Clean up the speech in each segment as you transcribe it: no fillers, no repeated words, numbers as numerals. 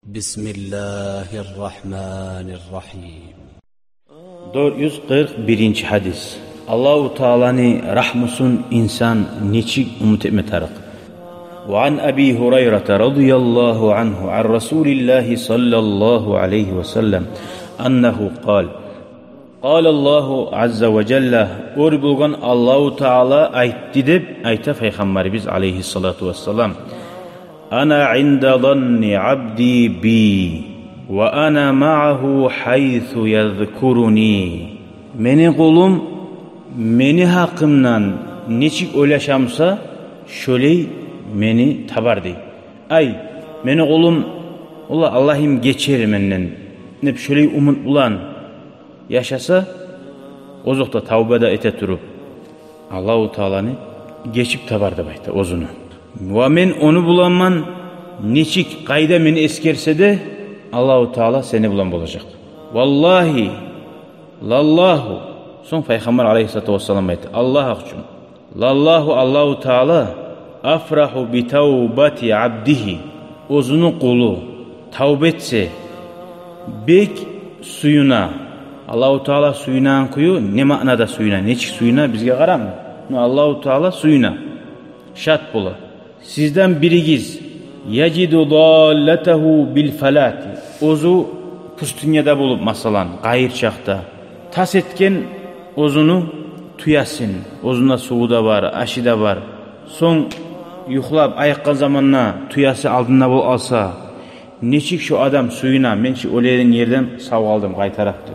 بسم الله الرحمن الرحيم 441 hadis. Allahu Teala'nın rahmusun insan neçik umut etmetarık. Ve an Abi Hureyre radıyallahu anhu an Resulillah sallallahu aleyhi ve sellem annehu kal. قال الله عز وجل أربوغن الله تعالى أيتدب أيت Peygamberimiz aleyhissalatu vesselam أنا عند ظن عبدي بي وأنا معه حيث يذكرني Meni kulum meni hakkımdan neçik oylaşamsa şöyle meni tabar dey. Ay meni kulum ola Allah'ım geçer menden nep şöyle umut bulan yaşasa ozukta tavbada ete turup Allahu Teala'nı geçip tabarda bayta ozunu. Ve men onu bulanman neçik kayda meni eskerse de Allahu Teala seni bulan olacak. Vallahi lallahu son Peygamber aleyhissalatu vesselam ayet Allah için lallahu Allahu Teala afrahu bi tawbati abdihi ozunu kulu tavbetse bek suyuna Allahu Teala suyuna kuyu ne manada suyuna neçik suyuna bizge qaram Allahu Teala suyuna şart bula sizden birigiz yacidu dallatahu bil falati ozu pustunyada bulup masalan gayır çakta tas etken ozunu tuyasın ozuna suğu da var aşı da var son yuhlap ayakkan zamanına tuyası aldığında bol alsa neçik şu adam suyuna men şu olerin yerden sav aldım qaytaraptı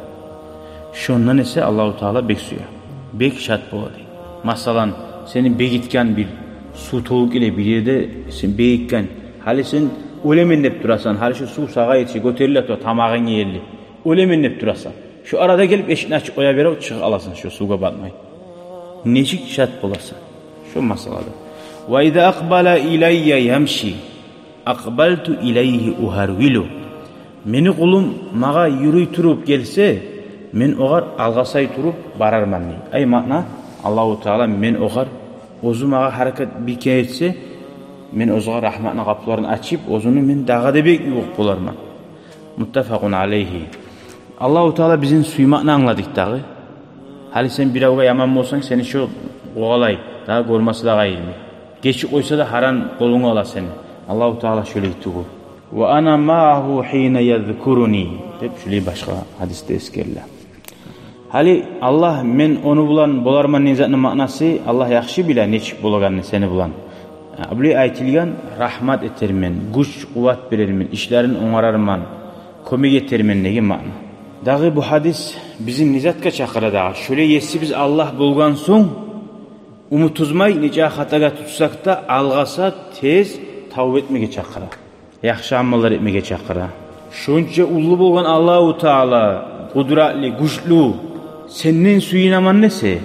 şondan ise Allahu Teala bek suya bek şart buladı masalan senin begitken bir su toğuk ile bir yerde sen beyikken hali sen ölemennep durasan hali şu su sağa yetişe göterile tuğa tamağın yerli ölemennep durasan şu arada gelip eşini açıp oya verip çık alasın şu suga batmayı neçik şart bulasın şu masalada ve idâ akbala ileyye yemşi akbaltu ileyhi uharvilu meni kulum mağa yürüy turup gelse men oğar algasay turup bararman ay makna Allahu Teala men oğar ozu mağa hareket bir kere etse men ozuğa rahmatına kapılarını açıp ozunu men dağda bek yok bularman muttefakun aleyhi Allahu Teala bizim suymakını anladık dağı hali sen bir avga yaman olsan seni şu oğalayıp daha görmesi daha ilmi geçik oysa da haran kolunu ala seni Allahu Teala şöyle ituğu ve ana ma'ahu hine yezkuruni hep şöyle başka hadiste eskerler hali Allah men onu bulan bolarman nezatının manası Allah yaxşı bile neçik bulaganını seni bulan abli aytilgan rahmat etermen güç kuvvet verirmen işlerin onararman kömek etermen nege ma'na dağı bu hadis bizim nizatka çakıra dağı şöyle yesi biz Allah bulgan son umutuzmay nece hataga tutsak da algasa tez tavbe etmege çakıra yaxşı amallar etmege çakıra şonca ullu bulgan Allahu Teala kudratli güçlü senin suyunaman nese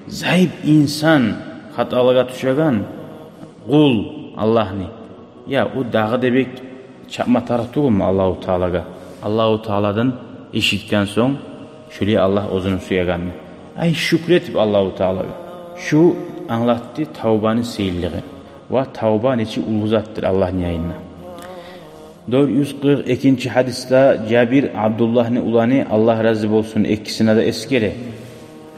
zayıf insan hatalığa düşegan kul Allah'ni ya o dağı debek çapma tarafı mu Allahu Teala'ga Allahu Teala'dan işitken son şöyle Allah ozunu suyagan ay şükretip Allahu Teala'ga şu anlattı tavbanın seyirliği ve tavba neçi uluzattır Allah'ın yayınına 442. hadiste Cabir Abdullah'ın ulanı Allah razı olsun ikisine de eskere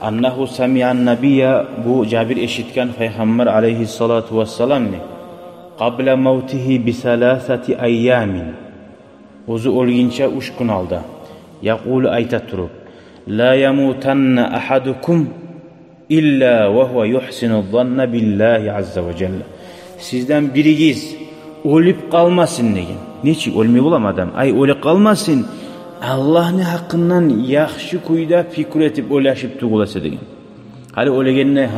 annahu sami'an nabiyya bu Cabir eşitken Peygamber aleyhissalatu vesselam ne qabla mevtihi bi salasati ayyamin ozu olginça 3 gün aldı yaqulu ayta turup la yamutanna ahadukum illa ve huve yuhsinu zanna billahi azza ve celle sizden birigiz ölüp kalmasın degin neçi ölmey bulam adam ay ölüp kalmasın Allah'ın hakkından yaxşı kuyda fikir etip oylaşıp tuğulasa degin hali ölegenne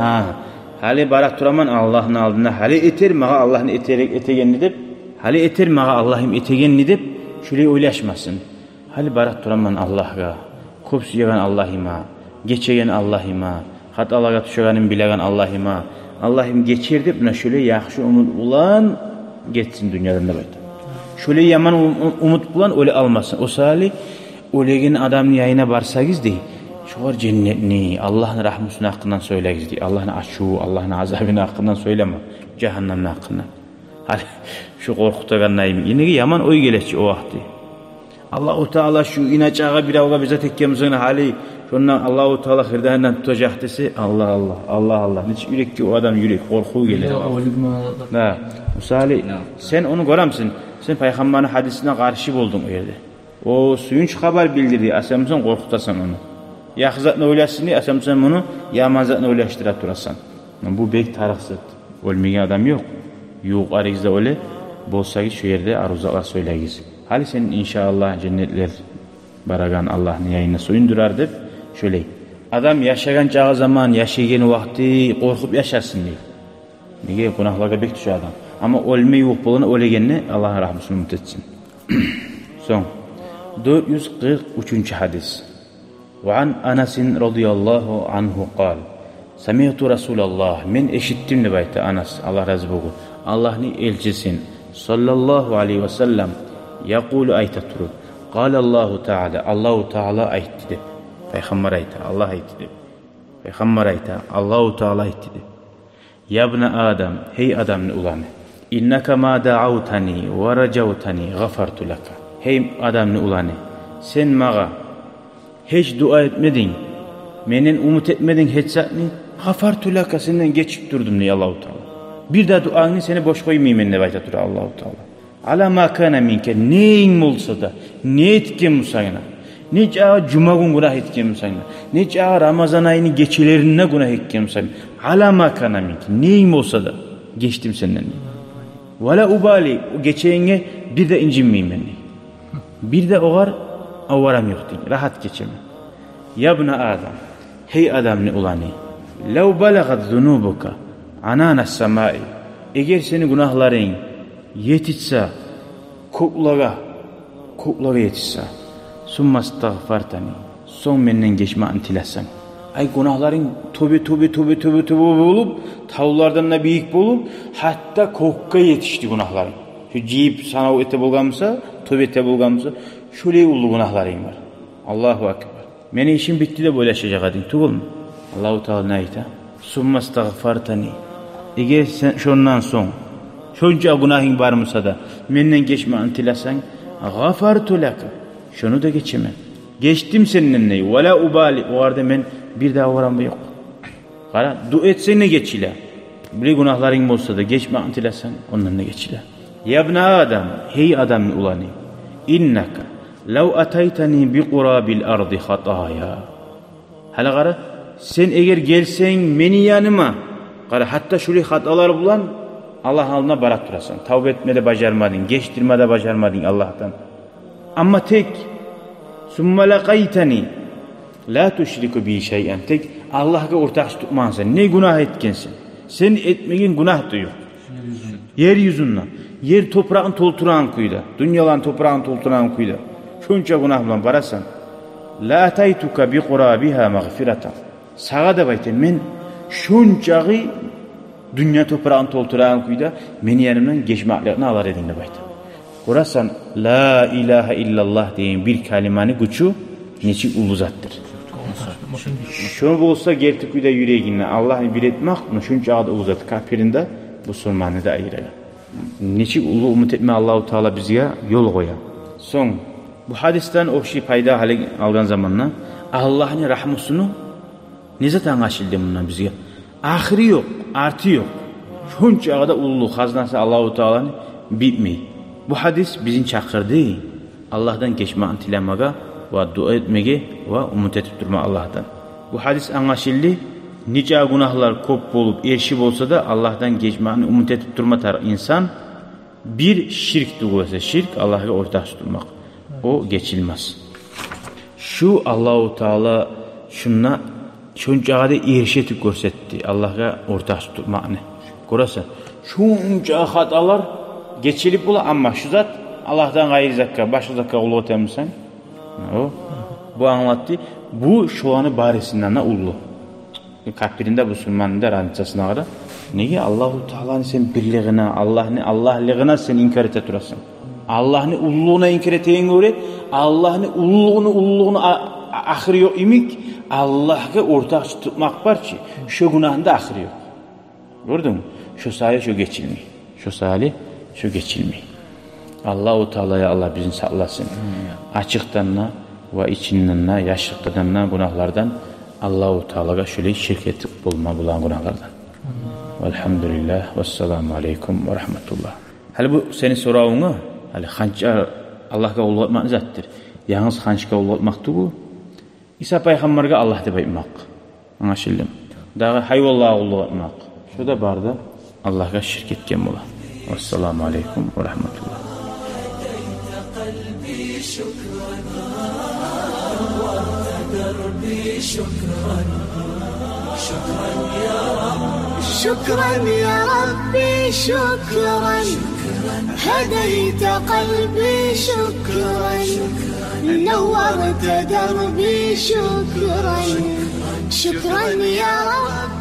hali barak turaman Allah'ın aldığında hali eter mağa Allah'ın etegenini dep hali eter mağa Allah'ım etegenini dep şöyle oylaşmasın hali barak turaman Allah'a köp suyagan Allah'ıma geçegen Allah'ıma hatalığa düşeganin bilegan Allah'ıma Allah'ım geçer dep buna şöyle yaxşı umut ulan geçsin dünyadan da bayta şöyle yaman umut bulan öyle almasın o sali ölegen adamın yayına barsagiz dey şuar cennetini Allah'ın rahmusunu hakkından söylegiz dey Allah'ın aşuğu Allah'ın azabını hakkından söyleme cehennemin hakkından hali şu korkuta ganayım yine yaman oy geleçi o vakti Allahu Teala şu inacağı bir avga bize tekkemizin hali şundan Allahu Teala hırdahandan tutacak dese Allah. Hiç yürek ki o adam yürek korku gelir. Ha, misali sen onu göramsın. Sen Peygamber'in hadisine karşı buldun o yerde. O suyunç haber bildirdi. Asamsan korkutasan onu. Yaxzatını oylasın diye asamsan bunu yamanzatını oylaştıra turasan. Bu bek tarıksız. Ölmeyen adam yok. Yok arızda öyle. Bolsa ki şu yerde arzular söyleyiz. Hali senin inşallah cennetler baragan Allah'ın yayına soyundurar deyip şöyle. Adam yaşayan çağı zaman yaşayan vakti korkup yaşarsın diye. Niye günahlara bek düşüyor adam. Ama ölme yok bulana ölegenine Allah'ın rahmetini umut etsin. Son 443. hadis. وعن أنس رضي الله عنه قال سمعت رسول الله من eşittim de bayta Anas Allah razı olsun. Allah'ın elçisin sallallahu aleyhi ve sellem yaqulu aytaturu. Qala Allahu Teala Allahu Teala aytti. Peygamber ayta Allah aytti. Peygamber ayta Allahu Teala aytti. Ya ibn Adam hey adamın ulanı. İnneke ma da'awtani ve racawtani gafartu laka. Hey adamın ulanı. Sen mağa hiç dua etmedin. Menen umut etmedin hetsatni. Gafartu laka senden geçip durdum diye Allahu Teala. Bir daha duanı seni boş koymayayım enne bayta dur Allahu Teala. Ala ma kana minke neyin olsa da ne etken musayna. Ne çağa cuma gün günah etken musayna. Ne çağa Ramazan ayını geçilerine günah etken musayna. Ala ma kana minke neyin olsa da geçtim senden. Vela ubali o geçeyine bir de incinmeyeyim ben. Bir de oğar avaram yok diye. Rahat geçemem. Ya ibn Adam. Hey adam ne ulanı. Lev balagat zunubuka ananas samai. Eğer senin günahların yetişse koklaga yetişse summa estağfartani son menden geçme antilasan. Ay günahların tövbe olup tavlardan da büyük olup hatta kokka yetişti günahların. Şu cip sana o ete bulgamsa tövbe ete bulgamsa şöyle ulu günahların var. Allahu Ekber. Mene işim bitti de böyle yaşayacak adın. Tuğul mu? Allahu Teala ne ayta? Summa estağfartani. Eğer sen şundan son şunca günahın var mısa da menden geçme antilasan gafartu laka. Şunu da geçemem. Geçtim seninle neyi? Vela ubali. O arada ben bir daha varam yok. Kara dua etsene geçile. Bir günahların olsa da geçme antilasan ondan da geçile. Ya ibn Adam. Hey adam ulanı. İnnaka law ataytani bi qurabil ardi hataya. Hala kara sen eğer gelsen beni yanıma kara hatta şöyle hatalar bulan Allah alına barak durasan. Tavbe etmede bacarmadın, geçtirmede bacarmadın Allah'tan. Ama tek summa laqaytani la tushriku bi şey'en tek Allah'a ortak tutmazsan ne günah etkensin. Sen etmeyin günah da yok. Yeryüzünde yer toprağın tolturan kuyda. Dünyalan toprağın tolturan kuyda. Şunca günah bilen barasan la ataytuka bi qurabiha mağfiratan. Sağa da bayten men şuncağı dünya toprağın tolturan kuyda meni yanımdan geçmeklerini alar edin de bayten. Orasan la ilahe illallah deyin bir kelimanı güçü neçik uluzattır. Şunu bulsa gerti kuyda yüreğinle Allah'ı bir etmek mi? Şunca adı uzat kapirinde bu sormanı da ayıralım. Neçik ulu umut etme Allahu Teala bize yol koya. Son bu hadisten o şey payda hale algan zamanla Allah'ın rahmusunu ne zaten açıldı bundan bize? Ahiri yok, artı yok. Şunca kadar ulu haznası Allahu Teala'nın bitmeyi. Bu hadis bizim çakırdı. Allah'tan geçme antilamaga ve dua etmege ve umut etip durma Allah'tan. Bu hadis anlaşıldı. Nice günahlar kop olup erşip olsa da Allah'tan geçmeğini umut etip durma insan bir şirk duygusu. Şirk Allah'a ortak tutmak. O geçilmez. Şu Allahu Teala şunna şunca erşetip görsetti. Allah'a ortak tutmakını. Görürsen şunca hatalar geçilip bula ama şu zat Allah'tan gayrı zakka, başka zakka ulu otemsen. O bu anlattı. Bu şu anı barisinden de ulu. Kapirinde Müslümanın da rançasına kadar. Niye Allahu Teala'nın sen birliğine, Allah'lığına sen inkar et durasın. Allah'ın ululuğuna inkar ettiğin göre Allah'ın ululuğunu ahırı yok imik. Allah'a ortak tutmak var ki şu günahında ahırı yok. Gördün mü? Şu sayı şu geçilmiyor. Şu sayı şu geçilmiyor. Allahu Teala'ya Allah bizi saklasın. Açıktanla ve içinden, yaşlıktan, günahlardan Allahu Teala'ga şöyle şirk etip bulma bulan günahlardan. Velhamdülillah ve selamu aleyküm ve rahmetullah. Hali bu senin sorağını, hali hançar Allah'a ulgatmak zattır. Yalnız hançka ulgatmaktı bu. İsa Peygamber'e Allah deb aytmak. Anlaşıldım. Dağı hayvallahu ulgatmak. Şu da barda Allah'a şirk etken bola. Vesselamu aleyküm ve rahmetullah. شكرا يا ربي شكرا هديت قلبي شكرا نورت دربي شكرا شكرا يا رب